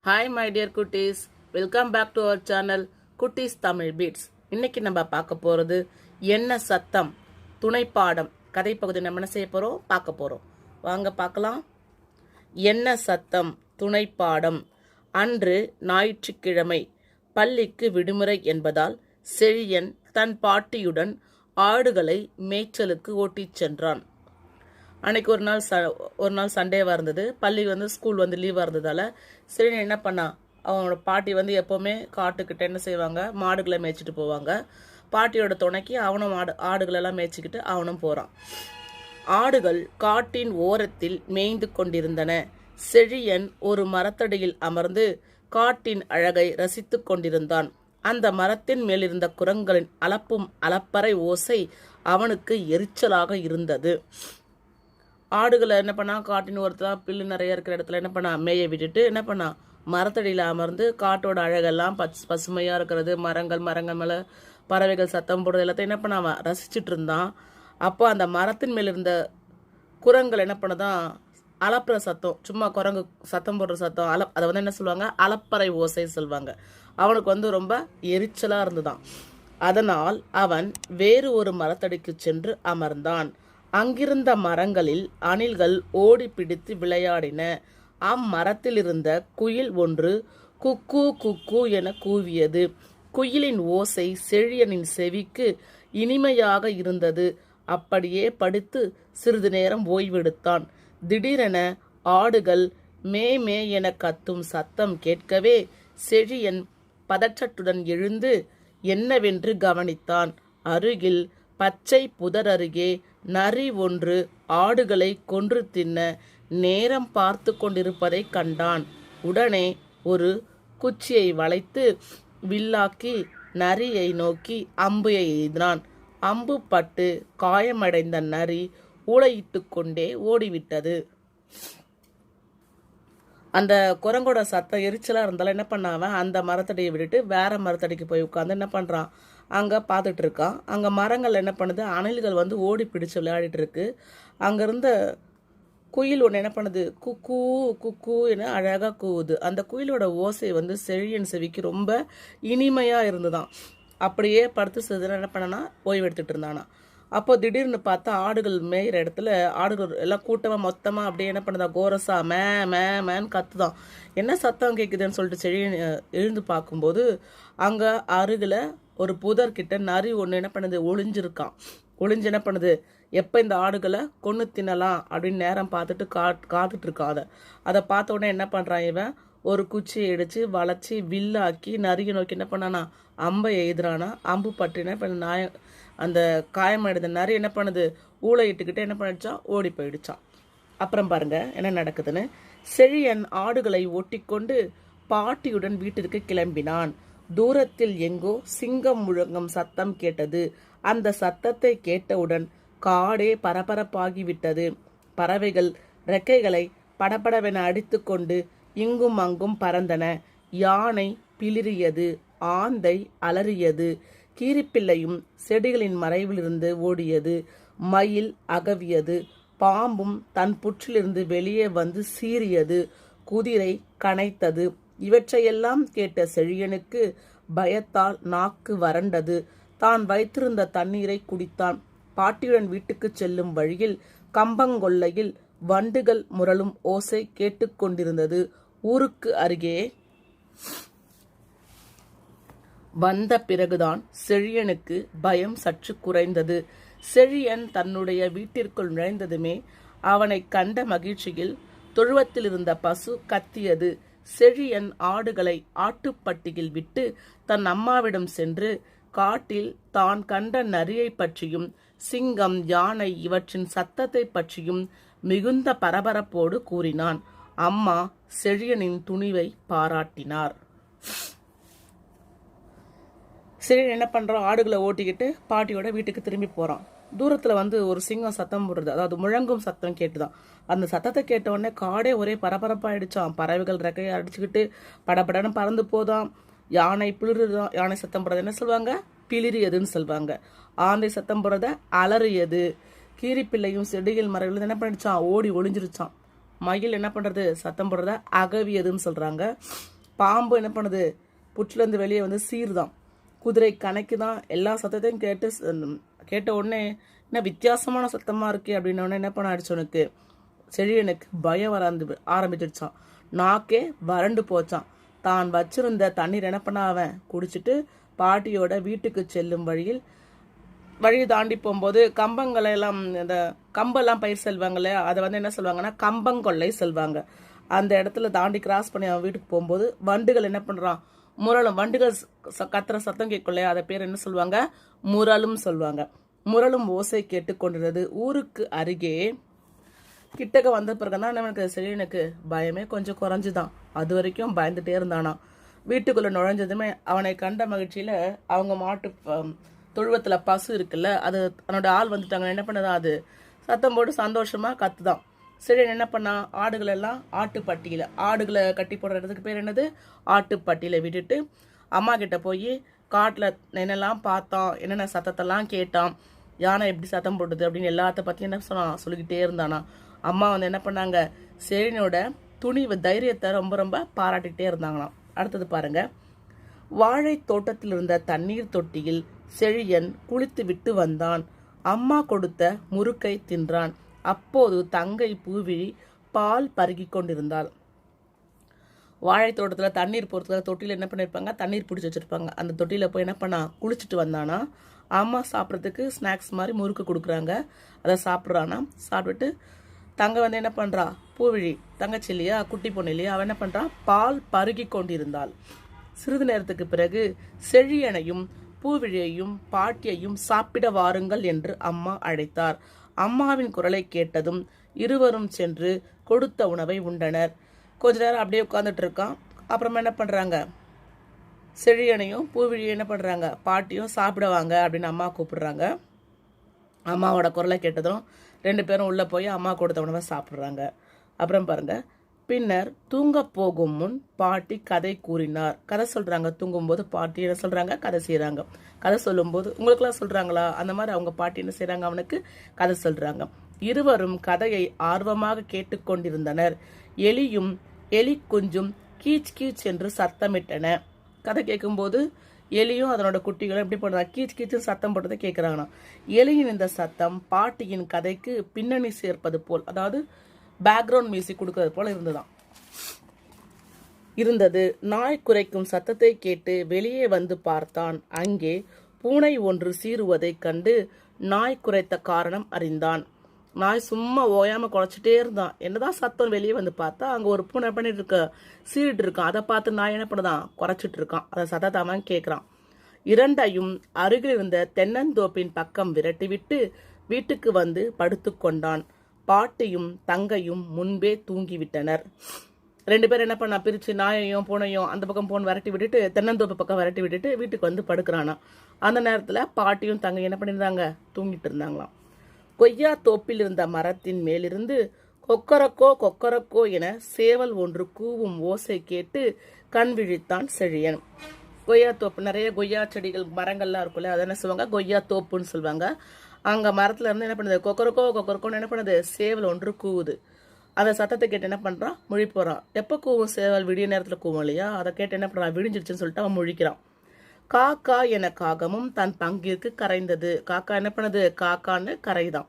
Hi my dear குட்டீஸ், welcome back to our channel Kutties Tamil beads. இன்னைக்கு நம்ம பார்க்க போகிறது என்ன சத்தம் துணைப்பாடம் கதை பகுதி. நம்ம என்ன செய்ய போகிறோம், பார்க்க போகிறோம். வாங்க பார்க்கலாம். என்ன சத்தம் துணைப்பாடம். அன்று ஞாயிற்றுக்கிழமை, பள்ளிக்கு விடுமுறை என்பதால் செழியன் தன் பாட்டியுடன் ஆடுகளை மேய்ச்சலுக்கு ஓட்டிச் சென்றான். அன்னைக்கு ஒரு நாள் சண்டேவாக இருந்தது. பள்ளி ஸ்கூல் லீவாக இருந்ததால் சரி என்ன பண்ணான், அவனோட பாட்டி எப்போவுமே காட்டுக்கிட்ட என்ன செய்வாங்க, மாடுகளை மேய்ச்சிட்டு போவாங்க. பாட்டியோட துணைக்கு அவனும் ஆடுகளெல்லாம் மேய்ச்சிக்கிட்டு அவனும் போகிறான். ஆடுகள் காட்டின் ஓரத்தில் மேய்ந்து கொண்டிருந்தன. செழியன் ஒரு மரத்தடியில் அமர்ந்து காட்டின் அழகை ரசித்து கொண்டிருந்தான். அந்த மரத்தின் மேலிருந்த குரங்குகளின் அலப்பும் அலப்பறை ஓசை அவனுக்கு எரிச்சலாக இருந்தது. ஆடுகளை என்ன பண்ணா, காட்டின் ஒருத்தர் பில்லு நிறைய இருக்கிற இடத்துல என்ன பண்ணா, மேய விட்டுட்டு என்ன பண்ணா, மரத்தடியில் அமர்ந்து காட்டோட அழகெல்லாம் பசுமையாக இருக்கிறது, மரங்கள் மேலே பறவைகள் சத்தம் போடுறது எல்லாத்தையும் என்ன பண்ணாவன் ரசிச்சுட்டு இருந்தான். அப்போ அந்த மரத்தின் மேல் இருந்த குரங்கள் என்ன பண்ணதான், அலப்புற சத்தம், சும்மா குரங்கு சத்தம் போடுற சத்தம், அதை என்ன சொல்லுவாங்க, அலப்பறை ஓசை சொல்லுவாங்க. அவனுக்கு ரொம்ப எரிச்சலாக இருந்துதான். அதனால் அவன் வேறு ஒரு மரத்தடிக்கு சென்று அமர்ந்தான். அங்கிருந்த மரங்களில் அணில்கள் ஓடி பிடித்து விளையாடின. அம்மரத்தில் இருந்த குயில் ஒன்று குக்கு குக்கு என கூவியது. குயிலின் ஓசை செழியனின் செவிக்கு இனிமையாக இருந்தது. அப்படியே படுத்து சிறிது நேரம் ஓய்வெடுத்தான். திடீரென ஆடுகள் மே மே என கத்தும் சத்தம் கேட்கவே செழியன் பதற்றத்துடன் எழுந்து என்னவென்று கவனித்தான். அருகில் பச்சை புதர் அருகே நரி ஒன்று ஆடுகளை கொன்று தின்ன நேரம் பார்த்து கொண்டிருப்பதை கண்டான். உடனே ஒரு குச்சியை வளைத்து வில்லாக்கி நரியை நோக்கி அம்பு எய்தினான். அம்பு பட்டு காயமடைந்த நரி ஊளையிட்டு கொண்டே ஓடிவிட்டது. அந்த குரங்கோட சத்தம் எரிச்சலாக இருந்தாலும் என்ன பண்ணாவன், அந்த மரத்தடியை விட்டுட்டு வேற மரத்தடிக்கு போய் உட்காந்து என்ன பண்ணுறான், அங்கே பார்த்துட்டு இருக்கான். அங்கே மரங்கள் என்ன பண்ணுது, அணில்கள் ஓடி பிடிச்சு விளையாடிட்டு இருக்கு. அங்கே இருந்த குயில் ஒன்று என்ன பண்ணுது, குக்கூ குக்கூ என அழகாக கூவுது. அந்த குயிலோட ஓசை செழியன் செவிக்கு ரொம்ப இனிமையாக இருந்துதான். அப்படியே படுத்து செதுனா என்ன பண்ணனா, ஓய்வு எடுத்துட்டு இருந்தானா. அப்போ திடீர்னு பார்த்தா ஆடுகள் மேயிற இடத்துல ஆடுகள் எல்லாம் கூட்டமாக மொத்தமாக அப்படியே என்ன பண்ணுதா, கோரஸா மே மே மேன்னு கத்துதான். என்ன சத்தம் கேட்குதுன்னு சொல்லிட்டு செழியன் எழுந்து பார்க்கும்போது அங்கே அருகில் ஒரு புதர்கிட்ட நரி ஒன்று என்ன பண்ணுது, ஒளிஞ்சு என்ன பண்ணுது, எப்போ இந்த ஆடுகளை கொன்று தின்னலாம் அப்படின்னு நேரம் பார்த்துட்டு காத்துட்டு இருக்கான். அதை பார்த்த உடனே என்ன பண்ணுறான், இவன் ஒரு குச்சியை இடிச்சு வளைச்சி வில்லாக்கி நரியை நோக்கி என்ன பண்ணானா, அம்பை எய்துறானா. அம்பு பட்டு என்ன பண்ண அந்த காயமடைந்த நரி என்ன பண்ணுது, ஊளையிட்டுக்கிட்டு என்ன பண்ணிடுச்சான், ஓடி போயிடுச்சான். அப்புறம் பாருங்க என்ன நடக்குதுன்னு. செழியன் ஆடுகளை ஓட்டிக்கொண்டு பாட்டியுடன் வீட்டிற்கு கிளம்பினான். தூரத்தில் எங்கோ சிங்கம் முழங்கும் சத்தம் கேட்டது. அந்த சத்தத்தை கேட்டவுடன் காடே பரபரப்பாகிவிட்டது. பறவைகள் ரெக்கைகளை படபடவென அடித்து கொண்டு இங்கும் அங்கும் பறந்தன. யானை பிளிரியது, ஆந்தை அலறியது, கீரிப்பிள்ளையும் செடிகளின் மறைவிலிருந்து ஓடியது, மயில் அகவியது, பாம்பும் தன் புற்றிலிருந்து வெளியே சீறியது, குதிரை கனைத்தது. இவற்றையெல்லாம் கேட்ட செழியனுக்கு பயத்தால் நாக்கு வறண்டது. தான் வைத்திருந்த தண்ணீரை குடித்தான். பாட்டியுடன் வீட்டுக்கு செல்லும் வழியில் கம்பங்கொல்லையில் வண்டுகள் முரளும் ஓசை கேட்டுக்கொண்டிருந்தது. ஊருக்கு அருகே வந்த பிறகுதான் செழியனுக்கு பயம் சற்று குறைந்தது. செழியன் தன்னுடைய வீட்டிற்குள் நுழைந்ததுமே அவனை கண்ட மகிழ்ச்சியில் தொழுவத்தில் இருந்த பசு கத்தியது. செழியன் ஆடுகளை ஆட்டுப்பட்டியில் விட்டு தன் அம்மாவிடம் சென்று காட்டில் தான் கண்ட நரியை பற்றியும் சிங்கம் யானை இவற்றின் சத்தத்தை பற்றியும் மிகுந்த பரபரப்போடு கூறினான். அம்மா செழியனின் துணிவை பாராட்டினார். செழியன் என்ன பண்றான், ஆடுகளை ஓட்டிக்கிட்டு பாட்டியோட வீட்டுக்கு திரும்பி போறான். தூரத்துல ஒரு சிங்கம் சத்தம் போடுறது, அதாவது முழங்கும் சத்தம் கேட்டுதான். அந்த சத்தத்தை கேட்ட உடனே காடே ஒரே பரபரப்பாயிடுச்சான். பறவைகள் ரெக்கையை அடிச்சுக்கிட்டு படபடன்னு பறந்து போதாம். யானை பிளிருதான். யானை சத்தம் போடுறது என்ன சொல்லுவாங்க, பிளிரியதுன்னு சொல்லுவாங்க. ஆந்தை சத்தம் போடுறத அலறியது. கீரிப்பிள்ளையும் செடிகள் மறைவில் என்ன பண்ணிடுச்சான், ஓடி ஒளிஞ்சிருச்சான். மயில் என்ன பண்றது, சத்தம் போடுறத அகவியதுன்னு சொல்றாங்க. பாம்பு என்ன பண்ணுது, புற்றிலேருந்து வெளியே வந்து சீர்தான். குதிரை கணக்கு தான். எல்லா சத்தத்தையும் கேட்ட உடனே என்ன வித்தியாசமான சத்தமாக இருக்கு அப்படின்னோடனே என்ன பண்ண அடிச்சவனுக்கு செழியனுக்கு பயம் ஆரம்பிச்சிடுச்சான். நாக்கே வறண்டு போச்சான். தான் வச்சிருந்த தண்ணீர் என்ன பண்ண அவன் குடிச்சிட்டு பாட்டியோட வீட்டுக்கு செல்லும் வழி தாண்டி போகும்போது கம்பங்களை எல்லாம் இந்த கம்பெல்லாம் பயிர் செல்வாங்க இல்லையா, அதை வந்து என்ன சொல்லுவாங்கன்னா கம்பங்கொள்ளை செல்வாங்க. அந்த இடத்துல தாண்டி கிராஸ் பண்ணி அவன் வீட்டுக்கு போகும்போது வண்டுகள் என்ன பண்ணுறான், முரளும். வண்டுகள் கத்துற சத்தம் கேட்கும் இல்லையா, அதை பேர் என்ன சொல்லுவாங்க, முரலும் சொல்லுவாங்க. முரலும் ஓசை கேட்டுக்கொண்டிருந்தது. ஊருக்கு அருகே கிட்டக்க வந்த பிறகுதான் நமக்கு செழியனுக்கு பயமே கொஞ்சம் குறைஞ்சுதான். அது வரைக்கும் பயந்துட்டே இருந்தானா. வீட்டுக்குள்ள நுழைஞ்சதுமே அவனை கண்ட மகிழ்ச்சியில அவங்க மாட்டு தொழுவத்துல பசு இருக்குல்ல, அது அவனோட ஆள் வந்துட்டாங்க. என்ன பண்ணதான் அது சத்தம் போட்டு சந்தோஷமா கத்துதான். செழியன் என்ன பண்ணா, ஆடுகள் எல்லாம் ஆட்டுப்பட்டியில, ஆடுகளை கட்டி போடுற இடத்துக்கு பேர் என்னது, ஆட்டுப்பட்டியில விட்டுட்டு அம்மா கிட்ட போய் காட்டுல என்னெல்லாம் பார்த்தான், என்னென்ன சத்தத்தெல்லாம் கேட்டான், யானை எப்படி சத்தம் போடுது அப்படின்னு எல்லாத்த பத்தி என்ன சொன்னான், சொல்லிக்கிட்டே இருந்தானா. அம்மா வந்து என்ன பண்ணாங்க, செழியனோட துணிவு தைரியத்தை ரொம்ப ரொம்ப பாராட்டிக்கிட்டே இருந்தாங்களாம். அடுத்தது பாருங்க. வாழை தோட்டத்தில் இருந்த தண்ணீர் தொட்டியில் செழியன் குளித்து விட்டு வந்தான். அம்மா கொடுத்த முறுக்கை தின்றான். அப்போது தங்கை பூவிழி பால் பருகி கொண்டிருந்தாள். வாழை தோட்டத்துல தண்ணீர் போறதுக்கு தொட்டியில என்ன பண்ணிருப்பாங்க, தண்ணீர் பிடிச்சி வச்சிருப்பாங்க. அந்த தொட்டியில போய் என்ன பண்ணா, குளிச்சுட்டு வந்தானா. அம்மா சாப்பிட்றதுக்கு ஸ்நாக்ஸ் மாதிரி முறுக்கு கொடுக்குறாங்க, அதை சாப்பிட்றானா. சாப்பிட்டுட்டு தங்க வந்து என்ன பண்றா, பூவிழி தங்கச்சி இல்லையா, குட்டி பொண்ணு இல்லையா, அவன் என்ன பண்றான், பால் பருகி கொண்டிருந்தாள். சிறிது நேரத்துக்கு பிறகு செழியனையும் பூவிழியையும் பாட்டியையும் சாப்பிட வாருங்கள் என்று அம்மா அழைத்தார். அம்மாவின் குரலை கேட்டதும் இருவரும் சென்று கொடுத்த உணவை உண்டனர். கொஞ்ச நேரம் அப்படியே உட்காந்துட்டு இருக்கான். அப்புறமா என்ன பண்றாங்க, செழியனையும் பூவிழியும் என்ன பண்றாங்க, பாட்டியும் சாப்பிடுவாங்க அப்படின்னு அம்மா கூப்பிடுறாங்க. அம்மாவோட குரலை கேட்டதும் ரெண்டு பேரும் உள்ள போய் அம்மா கொடுத்த உணவை சாப்பிட்றாங்க. அப்புறம் பாருங்க. பின்னர் தூங்க போகும் முன் பாட்டி கதை கூறினார். கதை சொல்றாங்க. தூங்கும்போது பாட்டி என்ன சொல்றாங்க, கதை செய்யறாங்க. கதை சொல்லும் போது உங்களுக்குலாம் சொல்றாங்களா, அந்த மாதிரி அவங்க பாட்டி என்ன செய்யறாங்க, அவனுக்கு கதை சொல்றாங்க. இருவரும் கதையை ஆர்வமாக கேட்டுக்கொண்டிருந்தனர். எலியும் எலி குஞ்சும் கீச் கீச் என்று சத்தமிட்டன. கதை கேட்கும்போது எலியும் அதனோட குட்டிகளும் எப்படி பண்றாங்க, கீச் கீச்சு சத்தம் போட்டதை கேட்கிறாங்கன்னா. எலியின் இந்த சத்தம் பாட்டியின் கதைக்கு பின்னணி சேர்ப்பது போல், அதாவது பேக்ரவுண்ட் மியூசிக் கொடுக்கறது போல இருந்தது. நாய் குரைக்கும் சத்தத்தை கேட்டு வெளியே வந்து பார்த்தான். அங்கே பூனை ஒன்று சீறுவதை கண்டு நாய் குரைத்த காரணம் அறிந்தான். நாய் சும்மா ஓயாம குறைச்சிட்டே இருந்தான். என்னதான் சத்தம் வெளியே வந்து பார்த்தா அங்க ஒரு பூனை பண்ணிட்டு இருக்க, சீரிட்டு இருக்கான். அதை பார்த்து நாய் என்ன பண்ணதான், குறைச்சிட்டு இருக்கான். அதை சத்தத்தை அவன் கேட்கிறான். இரண்டையும் அருகில் இருந்த தென்னந்தோப்பின் பக்கம் விரட்டிவிட்டு வீட்டுக்கு வந்து படுத்து கொண்டான். பாட்டியும் தங்கையும் முன்பே தூங்கிவிட்டனர். ரெண்டு பேரும் என்ன பண்ணா, பிரிச்சு நாயையும் பூனையும் அந்த பக்கம் போன் விரட்டி விட்டுட்டு தென்னந்தோப்பு பக்கம் விரட்டி விட்டுட்டு வீட்டுக்கு வந்து படுக்கிறானா. அந்த நேரத்துல பாட்டியும் தங்கையும் என்ன பண்ணிருந்தாங்க, தூங்கிட்டு இருந்தாங்களாம். கொய்யா தோப்பில் இருந்த மரத்தின் மேலிருந்து கொக்கரக்கோ கொக்கரக்கோ என சேவல் ஒன்று கூவும் ஓசை கேட்டு கண் விழித்தான் செழியன். கொய்யா தோப்பு, நிறைய கொய்யா செடிகள் மரங்கள்லாம் இருக்குல்ல, அதை என்ன சொல்லுவாங்க, கொய்யா தோப்புன்னு சொல்லுவாங்க. அங்க மரத்துல இருந்து என்ன பண்ணுது, கொக்கரக்கோ கொக்கரக்கோன்னு என்ன பண்ணுது, சேவல் ஒன்று கூவுது. அந்த சத்தத்தை கேட்டு என்ன பண்றான், முழி போறான். எப்ப கூவும் சேவல், விடிய நேரத்துல கூவும் இல்லையா, அதை கேட்டு என்ன பண்றான், விடிஞ்சிருச்சுன்னு சொல்லிட்டு அவன் முழிக்கிறான். காக்கா என காகமும் தன் பங்கிற்கு கரைந்தது. காக்கா என்ன பண்ணுது, காக்கான்னு கரைதான்.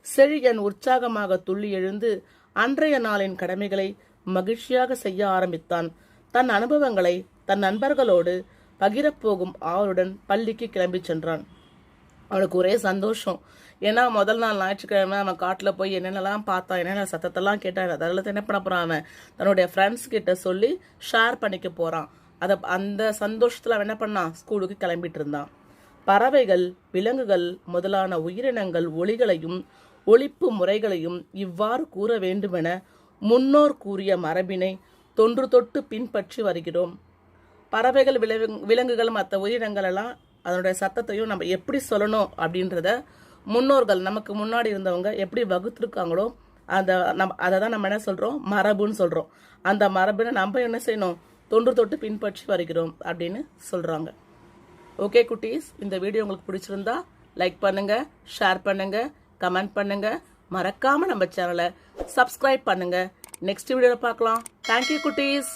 செழியன் உற்சாகமாக துள்ளி எழுந்து அன்றைய நாளின் கடமைகளை மகிழ்ச்சியாக செய்ய ஆரம்பித்தான். தன் அனுபவங்களை தன் நண்பர்களோடு பகிரப்போகும் ஆவலுடன் பள்ளிக்கு கிளம்பி சென்றான். அவனுக்கு ஒரே சந்தோஷம். ஏன்னா முதல் நாள் ஞாயிற்றுக்கிழமை அவன் காட்டுல போய் என்னென்னலாம் பார்த்தான், என்னென்ன சத்தத்தெல்லாம் கேட்டான். அதெல்லாம் என்ன பண்ண போறான், அவன் தன்னுடைய ஃப்ரெண்ட்ஸ் கிட்ட சொல்லி ஷேர் பண்ணிக்க போறான். அந்த சந்தோஷத்துல அவன் என்ன பண்ணான், ஸ்கூலுக்கு கிளம்பிட்டு இருந்தான். பறவைகள், விலங்குகள் முதலான உயிரினங்கள் ஒலிகளையும் ஒழிப்பு முறைகளையும் இவ்வாறு கூற வேண்டுமென முன்னோர் கூறிய மரபினை தொன்று தொட்டு பின்பற்றி வருகிறோம். பறவைகள், விலங்குகள், மற்ற உயிரினங்கள் எல்லாம் அதனுடைய சத்தத்தையும் நம்ம எப்படி சொல்லணும் அப்படின்றத முன்னோர்கள், நமக்கு முன்னாடி இருந்தவங்க எப்படி வகுத்திருக்காங்களோ அதை தான் நம்ம என்ன சொல்றோம், மரபுன்னு சொல்றோம். அந்த மரபுன்னு நம்ம என்ன செய்யணும், தொன்று தொட்டு பின்பற்றி வருகிறோம் அப்படின்னு சொல்றாங்க. ஓகே குட்டீஸ், இந்த வீடியோ உங்களுக்கு பிடிச்சிருந்தா லைக் பண்ணுங்க, ஷேர் பண்ணுங்க, கமெண்ட் பண்ணுங்க, மறக்காம நம்ம சேனலை சப்ஸ்கிரைப் பண்ணுங்க. நெக்ஸ்ட் வீடியோல பார்க்கலாம். தேங்க்யூ குட்டீஸ்.